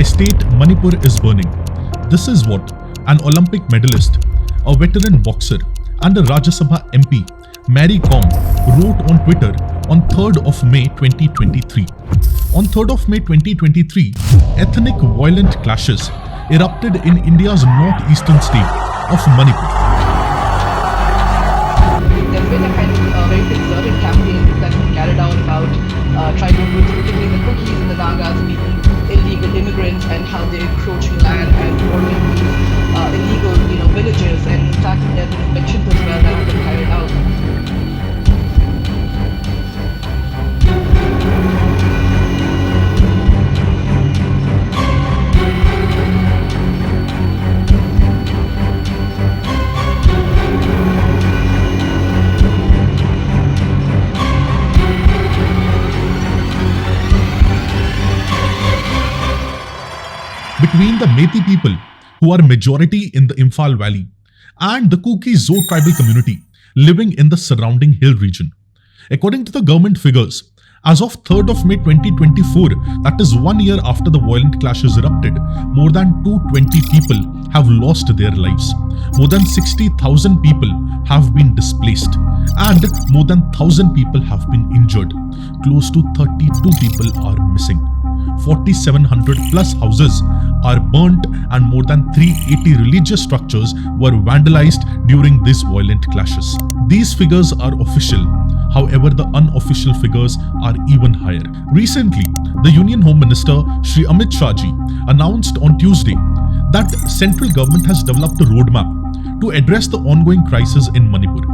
state, Manipur is burning. This is what an Olympic medalist, a veteran boxer, and a Rajya Sabha MP, Mary Kom, wrote on Twitter on 3rd of May 2023. On 3rd of May 2023, ethnic violent clashes erupted in India's northeastern state of Manipur. There's been a kind of very concerted campaign that's been carried out about tribal groups, particularly the Cookies and the Nagas, being illegal immigrants and how they're encroaching land and forming these illegal, villages. And in fact, there have been elections as well that have been carried out. Between the Methi people, who are majority in the Imphal Valley, and the Kuki Zo tribal community living in the surrounding hill region. According to the government figures, as of 3rd of May 2024, that is 1 year after the violent clashes erupted, more than 220 people have lost their lives. More than 60,000 people have been displaced, and more than 1,000 people have been injured. Close to 32 people are missing. 4,700 plus houses are burnt and more than 380 religious structures were vandalized during these violent clashes. These figures are official. However, the unofficial figures are even higher. Recently, the Union Home Minister Shri Amit Shah ji announced on Tuesday that central government has developed a roadmap to address the ongoing crisis in Manipur.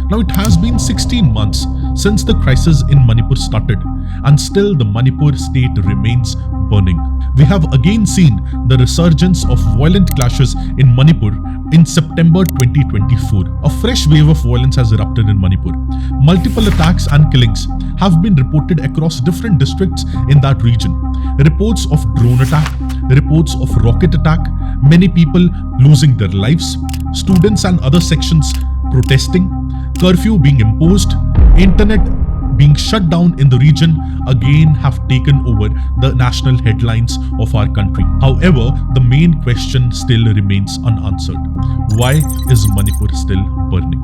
Now, it has been 16 months since the crisis in Manipur started, and still the Manipur state remains burning. We have again seen the resurgence of violent clashes in Manipur in September 2024. A fresh wave of violence has erupted in Manipur. Multiple attacks and killings have been reported across different districts in that region. Reports of drone attack, reports of rocket attack, many people losing their lives, students and other sections protesting, curfew being imposed, internet being shut down in the region again have taken over the national headlines of our country. However, the main question still remains unanswered. Why is Manipur still burning?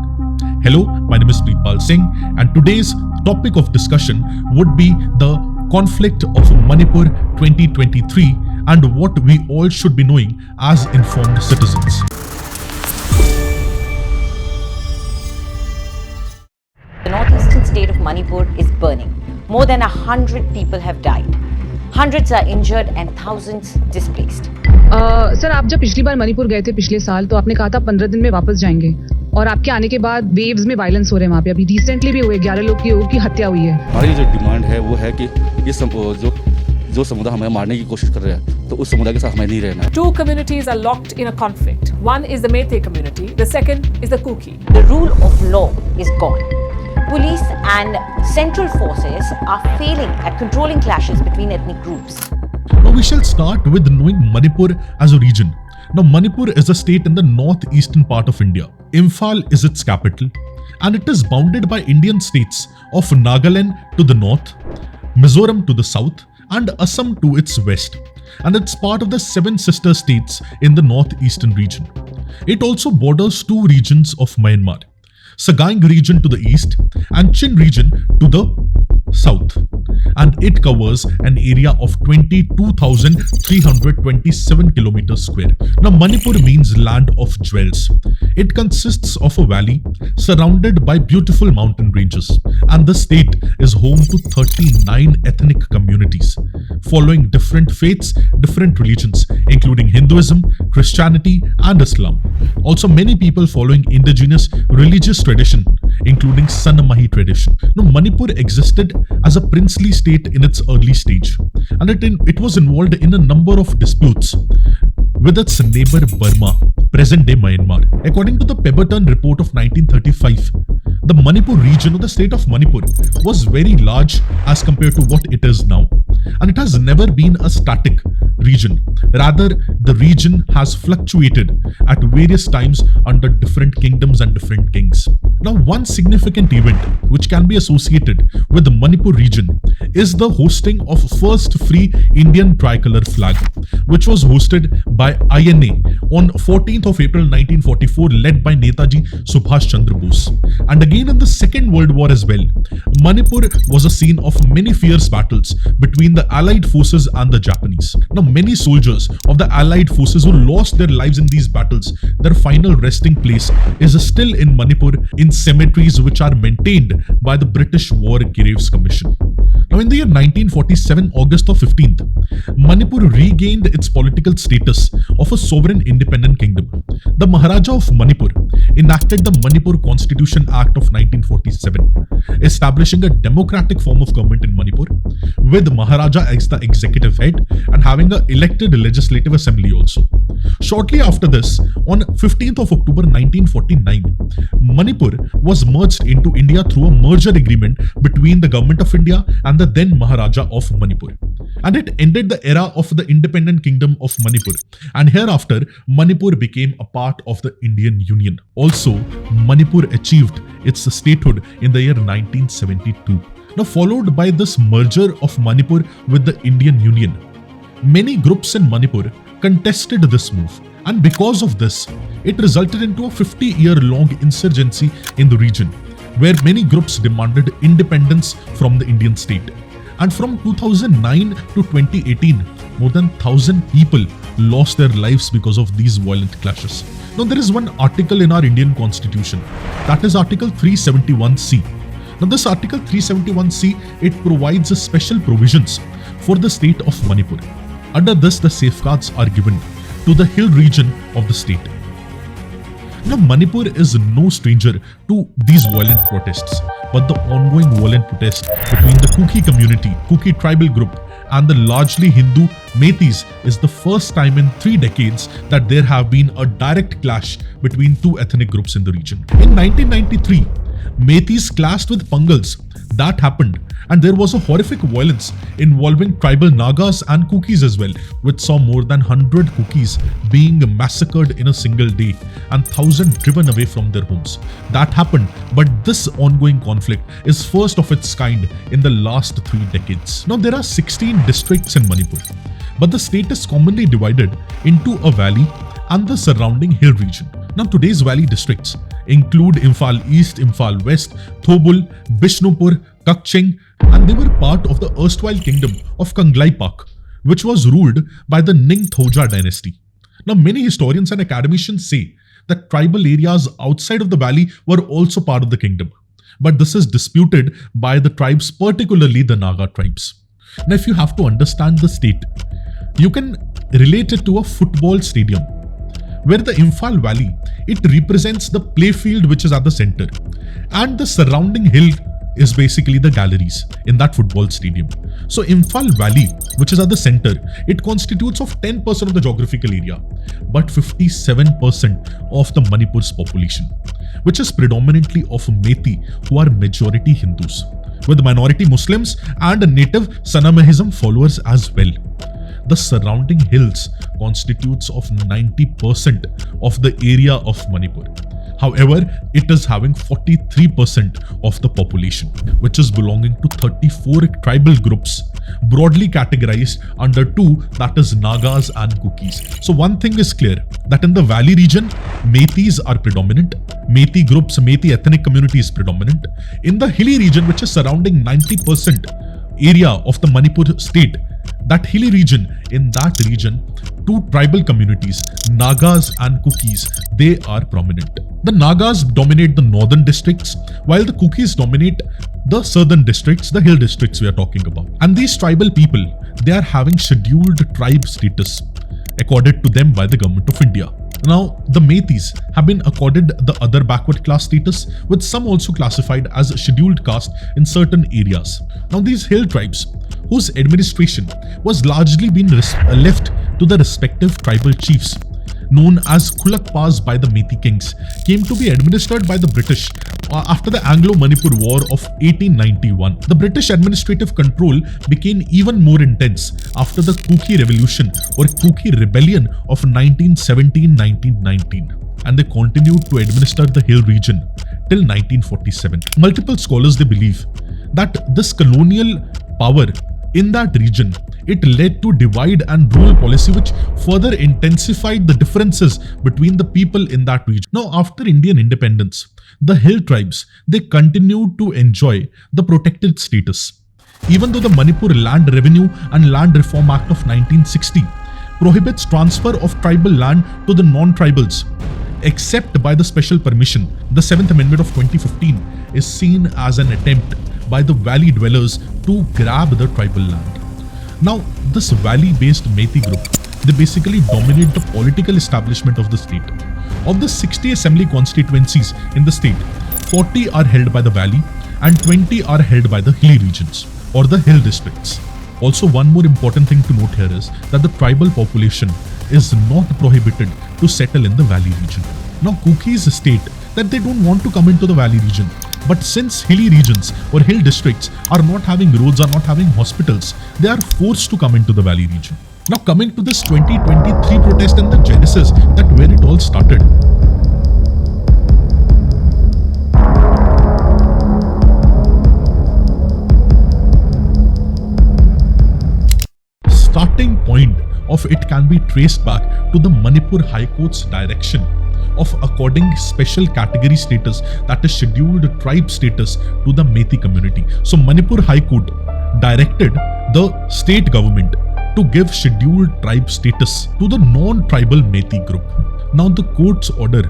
Hello, my name is Preetpal Singh, and today's topic of discussion would be the conflict of Manipur 2023 and what we all should be knowing as informed citizens. The northeastern state of Manipur is burning. More than 100 people have died. Hundreds are injured and thousands displaced. Sir, आप जब पिछली बार मणिपुर गए थे पिछले साल तो आपने कहा था 15 दिन में वापस जाएंगे, और आपके आने के बाद वेव्स में वायलेंस हो रहे हैं वहाँ पे. अभी रिसेंटली भी हुए 11 लोग की हत्या हुई है. हमारी जो डिमांड है वो है कि ये जो समुदाय हमें मारने की कोशिश कर रहे हैं तो उस समुदाय के साथ हमें नहीं रहना है. Two communities are locked in a conflict. One is the Methi community, the second is the Kuki. The rule of law is gone. Police and central forces are failing at controlling clashes between ethnic groups. Now we shall start with knowing Manipur as a region. Now Manipur is a state in the northeastern part of India. Imphal is its capital, and it is bounded by Indian states of Nagaland to the north, Mizoram to the south, and Assam to its west. And it's part of the 7 sister states in the northeastern region. It also borders 2 regions of Myanmar, Sagaing region to the east and Chin region to the south, and it covers an area of 22,327 kilometers square. Now Manipur means land of jewels. It consists of a valley surrounded by beautiful mountain ranges, and the state is home to 39 ethnic communities following different faiths, different religions, including Hinduism, Christianity and Islam. Also many people following indigenous religious tradition, including Sanamahi tradition. Now Manipur existed as a princely state in its early stage, and it was involved in a number of disputes with its neighbor Burma, present-day Myanmar. According to the Pemberton report of 1935, the Manipur region of the state of Manipur was very large as compared to what it is now, and it has never been a static region. Rather, the region has fluctuated at various times under different kingdoms and different kings. Now, one significant event which can be associated with the Manipur region is the hosting of first free Indian tricolor flag, which was hosted by INA on 14th of April 1944, led by Netaji Subhash Chandra Bose. And again in the Second World War as well, Manipur was a scene of many fierce battles between the Allied forces and the Japanese. Now, many soldiers of the Allied forces who lost their lives in these battles, their final resting place is still in Manipur in cemeteries which are maintained by the British War Graves Commission. Now, in the year 1947, August of 15th, Manipur regained its political status of a sovereign independent kingdom. The Maharaja of Manipur enacted the Manipur Constitution Act of 1947, establishing a democratic form of government in Manipur, with Maharaja as the executive head and having an elected legislative assembly also. Shortly after this, on 15th of October 1949, Manipur was merged into India through a merger agreement between the Government of India and the then Maharaja of Manipur. And it ended the era of the independent kingdom of Manipur. And hereafter, Manipur became a part of the Indian Union. Also, Manipur achieved its statehood in the year 1972. Now, followed by this merger of Manipur with the Indian Union, many groups in Manipur contested this move, and because of this, it resulted into a 50-year-long insurgency in the region, where many groups demanded independence from the Indian state. And from 2009 to 2018, more than 1,000 people lost their lives because of these violent clashes. Now, there is one article in our Indian Constitution, that is Article 371C. Now, this Article 371C, it provides a special provisions for the state of Manipur. Under this, the safeguards are given to the hill region of the state. Now, Manipur is no stranger to these violent protests, but the ongoing violent protest between the Kuki community, Kuki tribal group, and the largely Hindu Meiteis is the first time in 3 decades that there have been a direct clash between two ethnic groups in the region. In 1993, Meiteis clashed with Pangals. That happened, and there was a horrific violence involving tribal Nagas and Kukis as well, which saw more than 100 Kukis being massacred in a single day and 1,000 driven away from their homes. That happened, but this ongoing conflict is first of its kind in the last 3 decades. Now, there are 16 districts in Manipur, but the state is commonly divided into a valley and the surrounding hill region. Now, today's valley districts include Imphal East, Imphal West, Thobul, Bishnupur, Kakching, and they were part of the erstwhile kingdom of Kanglai Pak, which was ruled by the Ningthouja dynasty. Now, many historians and academicians say that tribal areas outside of the valley were also part of the kingdom, but this is disputed by the tribes, particularly the Naga tribes. Now, if you have to understand the state, you can relate it to a football stadium, where the Imphal Valley, it represents the playfield which is at the center, and the surrounding hill is basically the galleries in that football stadium. So Imphal Valley, which is at the center, it constitutes of 10% of the geographical area, but 57% of the Manipur's population, which is predominantly of Meitei, who are majority Hindus, with minority Muslims and native Sanamahism followers as well. The surrounding hills constitutes of 90% of the area of Manipur. However, it is having 43% of the population, which is belonging to 34 tribal groups, broadly categorized under 2, that is Nagas and Kukis. So one thing is clear, that in the valley region, Meiteis are predominant. Meitei groups, Meitei ethnic community is predominant. In the hilly region, which is surrounding 90% area of the Manipur state, that hilly region, in that region, 2 tribal communities, Nagas and Kukis, they are prominent. The Nagas dominate the northern districts, while the Kukis dominate the southern districts, the hill districts we are talking about. And these tribal people, they are having scheduled tribe status accorded to them by the Government of India. Now, the Meiteis have been accorded the other backward class status, with some also classified as scheduled caste in certain areas. Now, these hill tribes, whose administration was largely been left to the respective tribal chiefs, known as Khulakpas by the Meitei kings, came to be administered by the British after the Anglo-Manipur War of 1891. The British administrative control became even more intense after the Kuki Revolution or Kuki Rebellion of 1917-1919, and they continued to administer the hill region till 1947. Multiple scholars, they believe that this colonial power in that region, it led to divide and rule policy which further intensified the differences between the people in that region. Now, after Indian independence, the hill tribes, they continued to enjoy the protected status. Even though the Manipur Land Revenue and Land Reform Act of 1960 prohibits transfer of tribal land to the non-tribals, except by the special permission, the 7th Amendment of 2015 is seen as an attempt by the valley dwellers to grab the tribal land. Now, this valley-based Meitei group, they basically dominate the political establishment of the state. Of the 60 assembly constituencies in the state, 40 are held by the valley and 20 are held by the hilly regions or the hill districts. Also, one more important thing to note here is that the tribal population is not prohibited to settle in the valley region. Now, Kukis state that they don't want to come into the valley region, but since hilly regions or hill districts are not having roads, are not having hospitals, they are forced to come into the valley region. Now, coming to this 2023 protest and the genesis, that where it all started. Starting point of it can be traced back to the Manipur High Court's direction of according special category status, that is scheduled tribe status, to the Meitei community. So Manipur High Court directed the state government to give scheduled tribe status to the non-tribal Meitei group. Now the court's order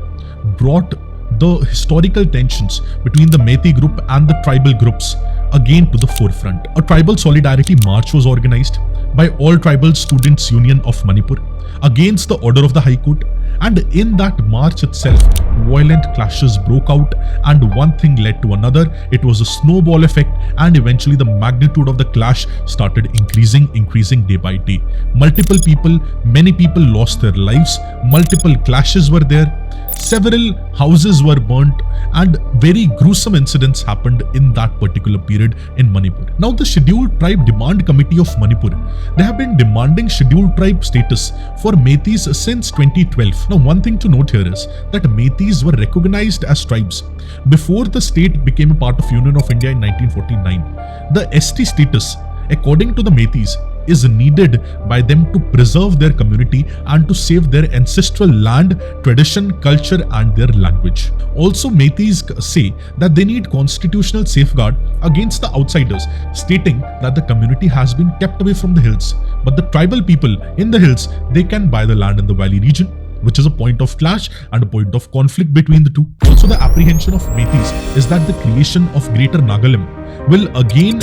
brought the historical tensions between the Meitei group and the tribal groups again to the forefront. A tribal solidarity march was organized by All Tribal Students Union of Manipur against the order of the High Court, and in that march itself, violent clashes broke out and one thing led to another. It was a snowball effect, and eventually the magnitude of the clash started increasing day by day. Many people lost their lives, multiple clashes were there, several houses were burnt, and very gruesome incidents happened in that particular period in Manipur. Now the Scheduled Tribe Demand Committee of Manipur, they have been demanding scheduled tribe status for Meiteis since 2012. Now one thing to note here is that Meiteis were recognized as tribes before the state became a part of Union of India in 1949. The ST status, according to the Meiteis, is needed by them to preserve their community and to save their ancestral land, tradition, culture and their language. Also, Meiteis say that they need constitutional safeguard against the outsiders, stating that the community has been kept away from the hills, but the tribal people in the hills, they can buy the land in the valley region, which is a point of clash and a point of conflict between the two. Also, the apprehension of Meiteis is that the creation of Greater Nagaland will again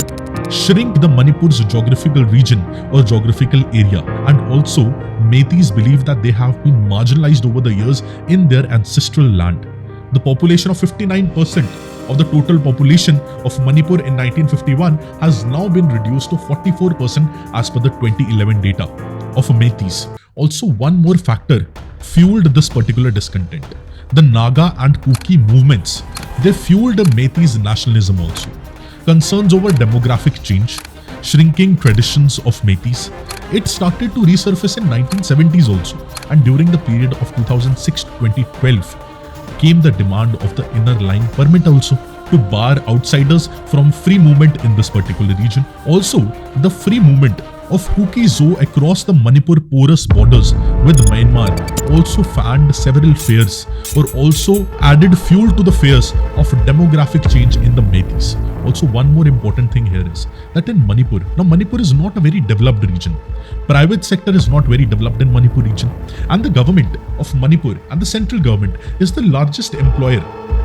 shrink the Manipur's geographical region or geographical area, and also Meiteis believe that they have been marginalized over the years in their ancestral land. The population of 59% of the total population of Manipur in 1951 has now been reduced to 44% as per the 2011 data of Meiteis. Also, one more factor fueled this particular discontent. The Naga and Kuki movements, they fueled Meiteis nationalism also. Concerns over demographic change, shrinking traditions of Meiteis, it started to resurface in 1970s also, and during the period of 2006 to 2012 came the demand of the inner line permit also to bar outsiders from free movement in this particular region. Also, the free movement of Kuki Zo across the Manipur porous borders with Myanmar also fanned several fears, or also added fuel to the fears of demographic change in the Meiteis. Also, one more important thing here is that in Manipur, now Manipur is not a very developed region. Private sector is not very developed in Manipur region, and the government of Manipur and the central government is the largest employer.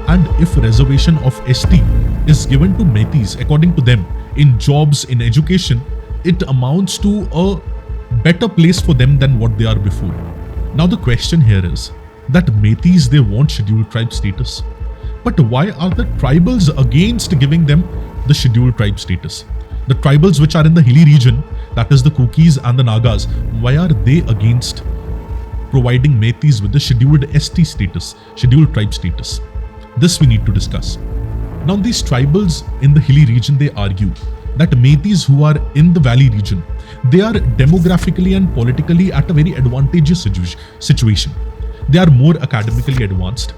And if reservation of ST is given to Meiteis, according to them, in jobs, in education, it amounts to a better place for them than what they are before. Now the question here is that Meiteis, they want scheduled tribe status. But why are the tribals against giving them the scheduled tribe status? The tribals which are in the hilly region, that is the Kukis and the Nagas, why are they against providing Meiteis with the scheduled ST status, scheduled tribe status? This we need to discuss. Now these tribals in the hilly region, they argue that Meiteis who are in the valley region, they are demographically and politically at a very advantageous situation. They are more academically advanced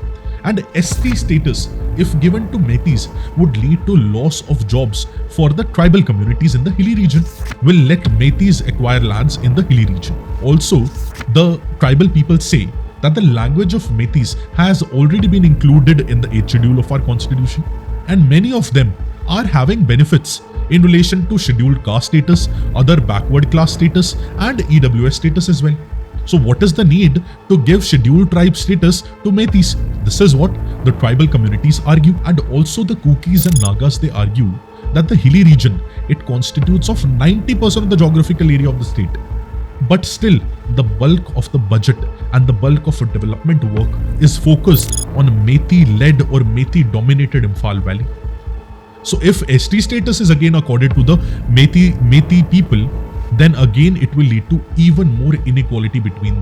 And ST status, if given to Metis, would lead to loss of jobs for the tribal communities in the hilly region, will let Metis acquire lands in the hilly region. Also, the tribal people say that the language of Metis has already been included in the 8th schedule of our constitution, and many of them are having benefits in relation to scheduled caste status, other backward class status, and EWS status as well. So what is the need to give scheduled tribe status to Metis? This is what the tribal communities argue, and also the Kukis and Nagas, they argue that the hilly region, it constitutes of 90% of the geographical area of the state. But still, the bulk of the budget and the bulk of development work is focused on Metis-led or Metis-dominated Imphal Valley. So if ST status is again accorded to the Metis people, then again it will lead to even more inequality between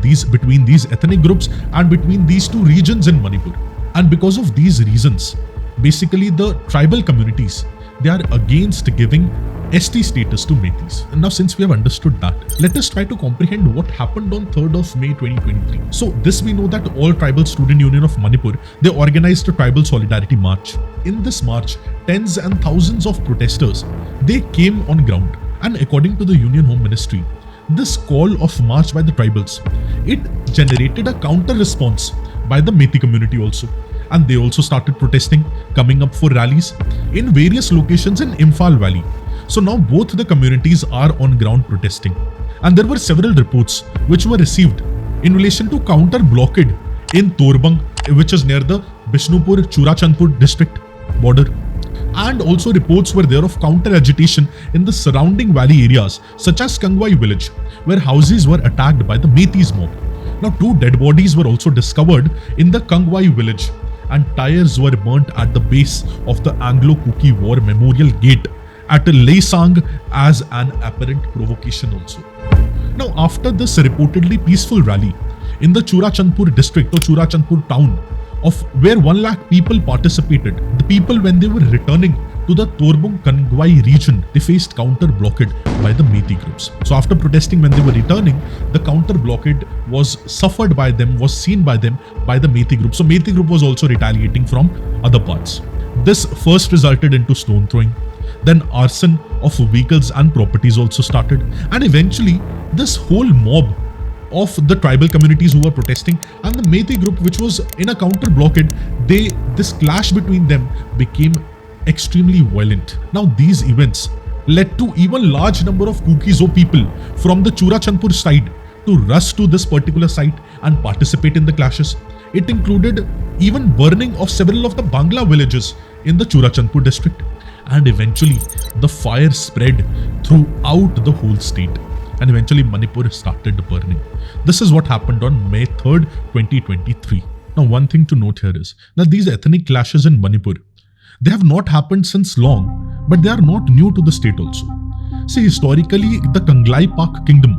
these ethnic groups and between these two regions in Manipur. And because of these reasons, basically the tribal communities, they are against giving ST status to Metis. And now since we have understood that, let us try to comprehend what happened on 3rd of May 2023. So this we know that all Tribal Student Union of Manipur, they organized a Tribal Solidarity March. In this march, tens and thousands of protesters, they came on ground. And according to the Union Home Ministry, this call of march by the tribals, it generated a counter response by the Metis community also. And they also started protesting, coming up for rallies in various locations in Imphal Valley. So now both the communities are on ground protesting. And there were several reports which were received in relation to counter blockade in Torbang, which is near the Bishnupur-Churachandpur district border. And also reports were there of counter agitation in the surrounding valley areas such as Kangwai village, where houses were attacked by the Metis mob. Now 2 dead bodies were also discovered in the Kangwai village, and tires were burnt at the base of the Anglo-Kuki War Memorial Gate at Leisang as an apparent provocation also. Now after this reportedly peaceful rally in the Churachandpur district or Churachandpur town, of where 1 lakh people participated, the people, when they were returning to the Torbung Kangwai region, they faced counter blockade by the Metis groups. So after protesting, when they were returning, the counter blockade was suffered by them, was seen by them by the Metis group. So Metis group was also retaliating from other parts. This first resulted into stone throwing. Then arson of vehicles and properties also started. And eventually, this whole mob of the tribal communities who were protesting and the Metis group, which was in a counter blockade, this clash between them became extremely violent. Now these events led to even large number of Kukizo people from the Churachandpur side to rush to this particular site and participate in the clashes. It included even burning of several of the Bangla villages in the Churachandpur district. And eventually the fire spread throughout the whole state. And eventually Manipur started burning. This is what happened on May 3rd, 2023. Now one thing to note here is that these ethnic clashes in Manipur, they have not happened since long, but they are not new to the state also. See, historically, the Kanglai Pak Kingdom,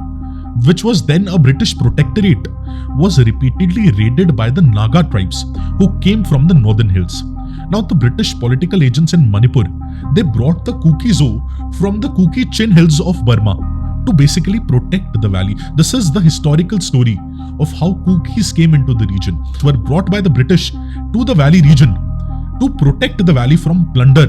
which was then a British protectorate, was repeatedly raided by the Naga tribes who came from the northern hills. Now the British political agents in Manipur, they brought the Kuki-Zo from the Kuki Chin hills of Burma to basically protect the valley. This is the historical story of how Kukis came into the region. They were brought by the British to the valley region to protect the valley from plunder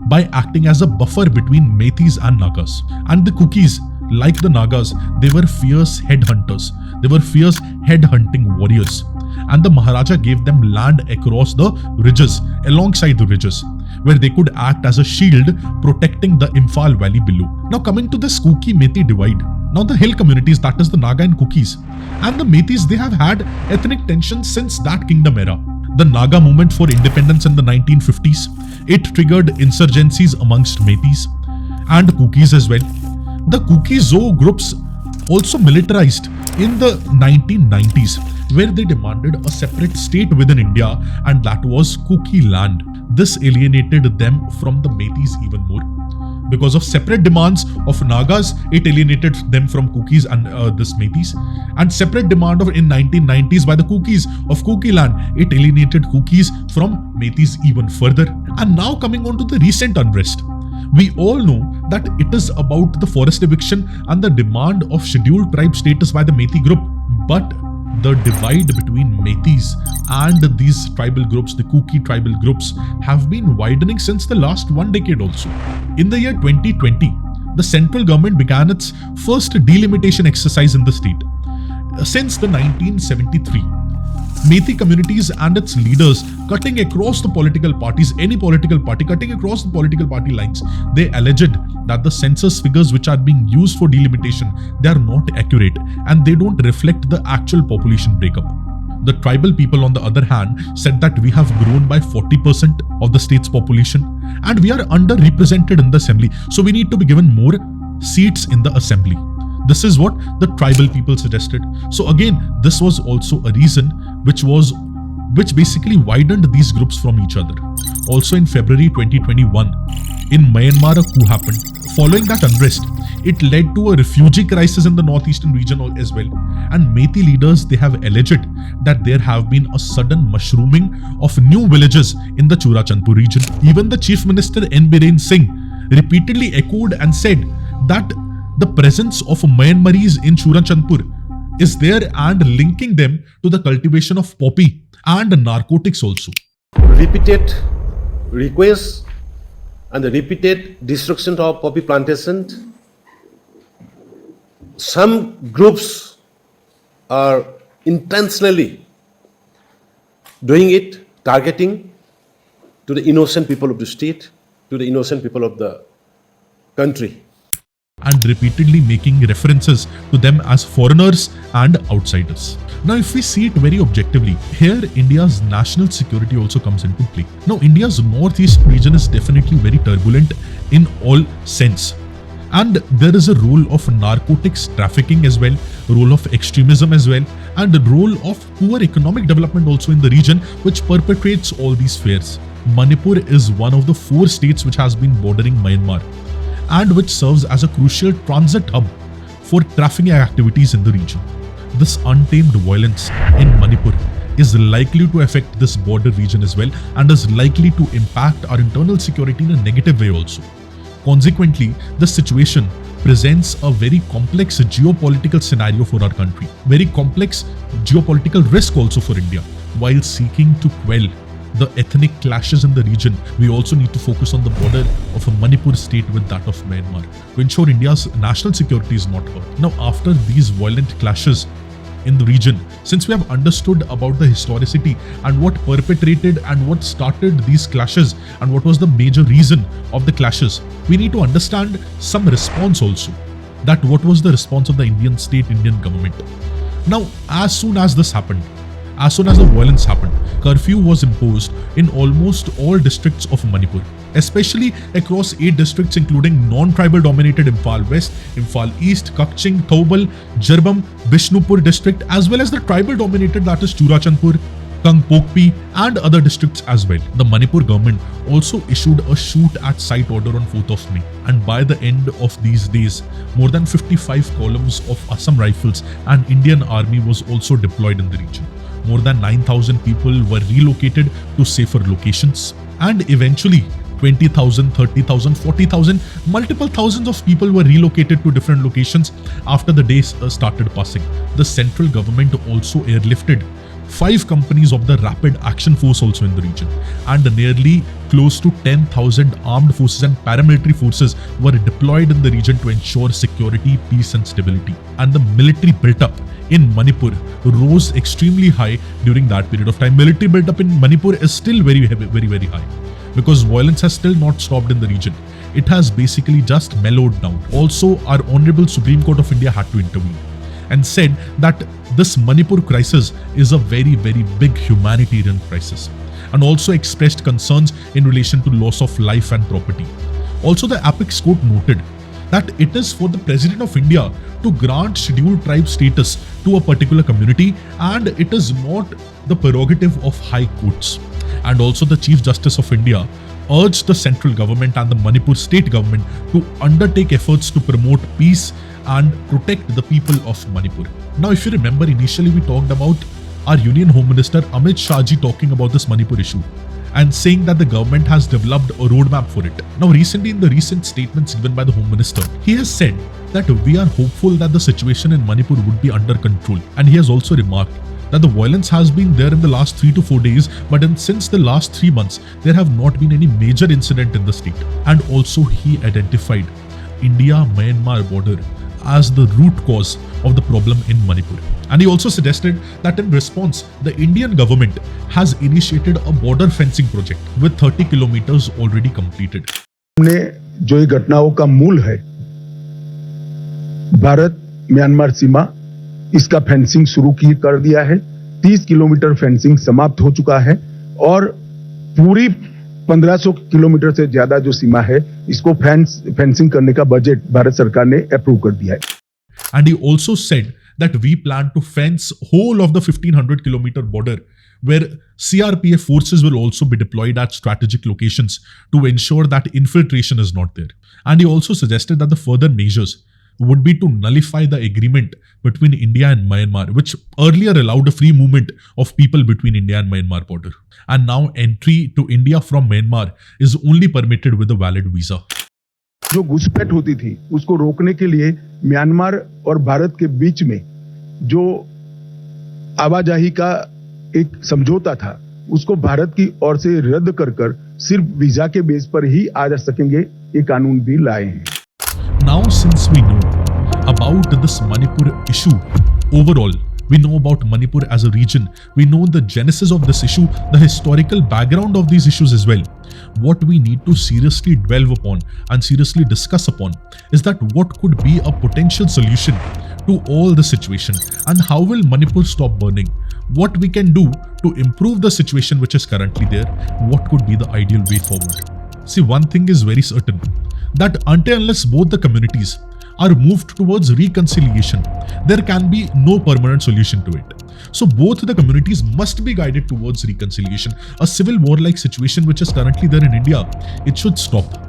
by acting as a buffer between Metis and Nagas. And the Kukis, like the Nagas, they were fierce headhunters. They were fierce headhunting warriors. And the Maharaja gave them land across the ridges, alongside the ridges, where they could act as a shield protecting the Imphal Valley below. Now coming to this Kuki-Metis divide. Now the hill communities, that is the Naga and Kukis, and the Metis, they have had ethnic tensions since that kingdom era. The Naga movement for independence in the 1950s, it triggered insurgencies amongst Metis and Kukis as well. The Kuki-Zo groups also militarized in the 1990s, where they demanded a separate state within India, and that was Kuki land. This alienated them from the Metis even more. Because of separate demands of Nagas, it alienated them from Kukis and this Metis. And separate demand in 1990s by the Kukis of Kuki land, it alienated Kukis from Metis even further. And now coming on to the recent unrest. We all know that it is about the forest eviction and the demand of scheduled tribe status by the Metis group. But The divide between Metis and these tribal groups, the Kuki tribal groups, have been widening since the last 1 decade also. In the year 2020, the central government began its first delimitation exercise in the state. Since the 1973, Methi communities and its leaders cutting across the political parties, any political party cutting across the political party lines, they alleged that the census figures which are being used for delimitation, they are not accurate and they don't reflect the actual population breakup. The tribal people, on the other hand, said that we have grown by 40% of the state's population and we are underrepresented in the assembly, so we need to be given more seats in the assembly. This is what the tribal people suggested. So again, this was also a reason which basically widened these groups from each other. Also in February 2021, in Myanmar, a coup happened. Following that unrest, it led to a refugee crisis in the northeastern region as well. And Methi leaders, they have alleged that there have been a sudden mushrooming of new villages in the Churachandpur region. Even the Chief Minister N. Biren Singh repeatedly echoed and said that the presence of Myanmaris in Churachandpur is there and linking them to the cultivation of poppy and narcotics also. Repeated requests and the repeated destruction of poppy plantations. Some groups are intentionally doing it, targeting to the innocent people of the state, to the innocent people of the country. And repeatedly making references to them as foreigners and outsiders. Now, if we see it very objectively, here India's national security also comes into play. Now, India's northeast region is definitely very turbulent in all sense. And there is a role of narcotics trafficking as well, role of extremism as well, and the role of poor economic development also in the region, which perpetrates all these fears. Manipur is one of the 4 states which has been bordering Myanmar, and which serves as a crucial transit hub for trafficking activities in the region. This untamed violence in Manipur is likely to affect this border region as well and is likely to impact our internal security in a negative way also. Consequently, the situation presents a very complex geopolitical scenario for our country, very complex geopolitical risk also for India. While seeking to quell the ethnic clashes in the region, we also need to focus on the border of a Manipur state with that of Myanmar to ensure India's national security is not hurt. Now, after these violent clashes in the region, since we have understood about the historicity and what perpetrated and what started these clashes and what was the major reason of the clashes, we need to understand some response also. That what was the response of the Indian state, Indian government. Now, as soon as this happened, as soon as the violence happened, curfew was imposed in almost all districts of Manipur, especially across 8 districts including non-tribal dominated Imphal West, Imphal East, Kakching, Thoubal, Jirbam, Bishnupur district, as well as the tribal dominated, that is Churachandpur, Kangpokpi and other districts as well. The Manipur government also issued a shoot at sight order on 4th of May, and by the end of these days, more than 55 columns of Assam Rifles and Indian Army was also deployed in the region. More than 9,000 people were relocated to safer locations, and eventually 20,000, 30,000, 40,000, multiple thousands of people were relocated to different locations after the days started passing. The central government also airlifted 5 companies of the Rapid Action Force also in the region, and nearly close to 10,000 armed forces and paramilitary forces were deployed in the region to ensure security, peace and stability. And the military built-up in Manipur rose extremely high during that period of time. Military built-up in Manipur is still very high, because violence has still not stopped in the region. It has basically just mellowed down. Also, our Honorable Supreme Court of India had to intervene and said that this Manipur crisis is a very big humanitarian crisis, and also expressed concerns in relation to loss of life and property. Also, the Apex Court noted that it is for the President of India to grant scheduled tribe status to a particular community, and it is not the prerogative of high courts. And also, the Chief Justice of India urged the central government and the Manipur state government to undertake efforts to promote peace and protect the people of Manipur. Now, if you remember, initially we talked about our Union Home Minister Amit Shah ji talking about this Manipur issue, and saying that the government has developed a roadmap for it. Now, recently, in the recent statements given by the Home Minister, he has said that we are hopeful that the situation in Manipur would be under control. And he has also remarked that the violence has been there in the last 3 to 4 days, but since the last 3 months, there have not been any major incident in the state. And also he identified India-Myanmar border as the root cause of the problem in Manipur. And he also suggested that in response, the Indian government has initiated a border fencing project with 30 kilometers already completed. हमने जो ये घटनाओं का मूल है, Bharat Myanmar सीमा, इसका fencing शुरू कर दिया है। 30 किलोमीटर फेंसिंग समाप्त हो चुका है और पूरी 1500 किलोमीटर से ज्यादा जो सीमा है, इसको फेंसिंग करने का बजट भारत सरकार ने अप्रूव कर दिया है। And he also said that we plan to fence whole of the 1500 kilometer border, where CRPF forces will also be deployed at strategic locations to ensure that infiltration is not there. And he also suggested that the further measures would be to nullify the agreement between India and Myanmar, which earlier allowed a free movement of people between India and Myanmar border. And now entry to India from Myanmar is only permitted with a valid visa. जो घुसपैठ होती थी, उसको रोकने के लिए Myanmar और भारत के बीच में जो आवाजाही का एक समझौता था, उसको भारत की ओर से रद्द कर सिर्फ वीजा के बेस पर ही आ जा सकेंगे, ये कानून भी लाए हैं। Now, since we know about this Manipur issue overall, we know about Manipur as a region, we know the genesis of this issue, the historical background of these issues as well. What we need to seriously dwell upon and seriously discuss upon is that what could be a potential solution to all the situation, and how will Manipur stop burning? What we can do to improve the situation which is currently there? What could be the ideal way forward? See, one thing is very certain, that until unless both the communities are moved towards reconciliation, there can be no permanent solution to it. So both the communities must be guided towards reconciliation. A civil war-like situation which is currently there in India, it should stop.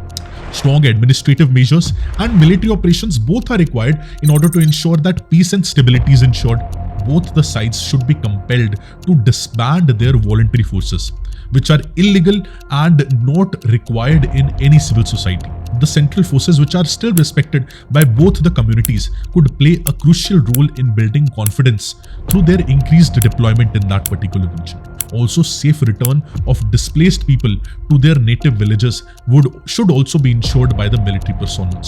Strong administrative measures and military operations both are required in order to ensure that peace and stability is ensured. Both the sides should be compelled to disband their voluntary forces, which are illegal and not required in any civil society. The central forces, which are still respected by both the communities, could play a crucial role in building confidence through their increased deployment in that particular region. Also, safe return of displaced people to their native villages should also be ensured by the military personnel.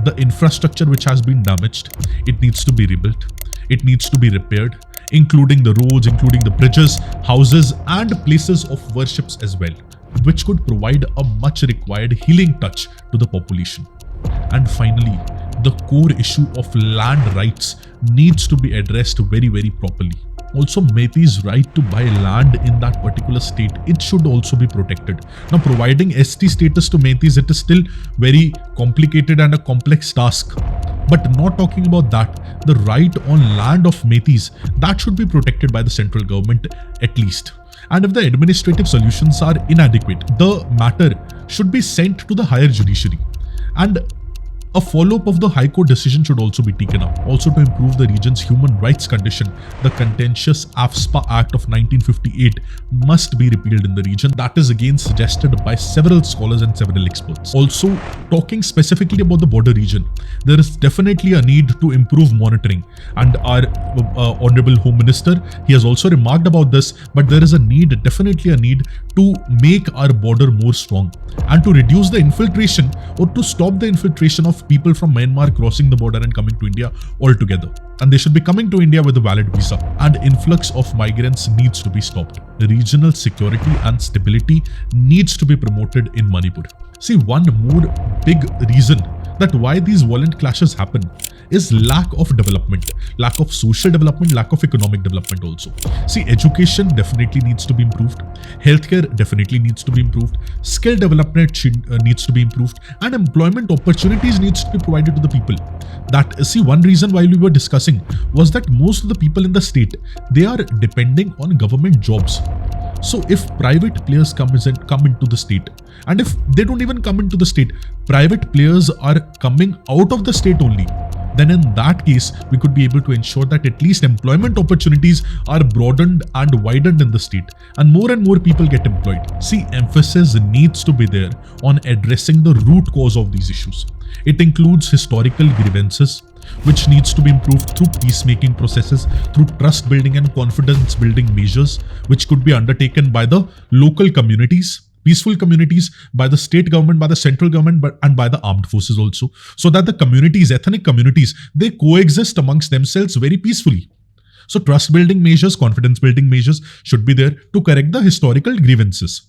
The infrastructure which has been damaged, it needs to be rebuilt. It needs to be repaired, including the roads, including the bridges, houses and places of worships as well, which could provide a much required healing touch to the population. And finally, the core issue of land rights needs to be addressed very, very properly. Also, Meitei's right to buy land in that particular state, it should also be protected. Now, providing ST status to Meiteis, it is still very complicated and a complex task. But not talking about that, the right on land of Meiteis, that should be protected by the central government at least. And if the administrative solutions are inadequate, the matter should be sent to the higher judiciary. And a follow-up of the High Court decision should also be taken up. Also, to improve the region's human rights condition, the contentious AFSPA Act of 1958 must be repealed in the region. That is again suggested by several scholars and several experts. Also, talking specifically about the border region, there is definitely a need to improve monitoring. And our Honorable Home Minister, he has also remarked about this, but there is a need, definitely a need to make our border more strong and to reduce the infiltration or to stop the infiltration of people from Myanmar crossing the border and coming to India altogether. And they should be coming to India with a valid visa. And influx of migrants needs to be stopped. Regional security and stability needs to be promoted in Manipur. See, one more big reason that why these violent clashes happen is lack of development, lack of social development, lack of economic development also. See, education definitely needs to be improved, healthcare definitely needs to be improved, skill development needs to be improved, and employment opportunities needs to be provided to the people. That, see, one reason while we were discussing was that most of the people in the state, they are depending on government jobs. So if private players come into the state, and if they don't even come into the state, private players are coming out of the state only, then in that case, we could be able to ensure that at least employment opportunities are broadened and widened in the state and more people get employed. See, emphasis needs to be there on addressing the root cause of these issues. It includes historical grievances, which needs to be improved through peacemaking processes, through trust building and confidence building measures, which could be undertaken by the local communities, peaceful communities, by the state government, by the central government, and by the armed forces also, so that the communities, ethnic communities, they coexist amongst themselves very peacefully. So trust building measures, confidence building measures should be there to correct the historical grievances.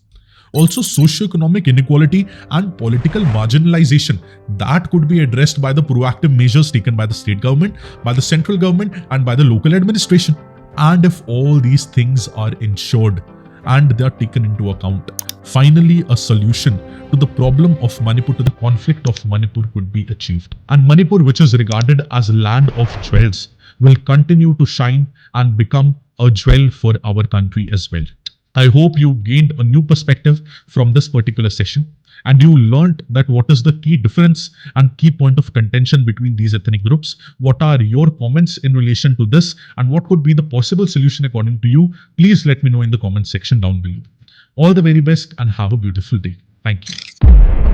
Also, socio-economic inequality and political marginalization, that could be addressed by the proactive measures taken by the state government, by the central government, and by the local administration. And if all these things are ensured and they are taken into account, finally a solution to the problem of Manipur, to the conflict of Manipur, could be achieved. And Manipur, which is regarded as a land of jewels, will continue to shine and become a jewel for our country as well. I hope you gained a new perspective from this particular session and you learned that what is the key difference and key point of contention between these ethnic groups. What are your comments in relation to this and what could be the possible solution according to you? Please let me know in the comment section down below. All the very best and have a beautiful day. Thank you.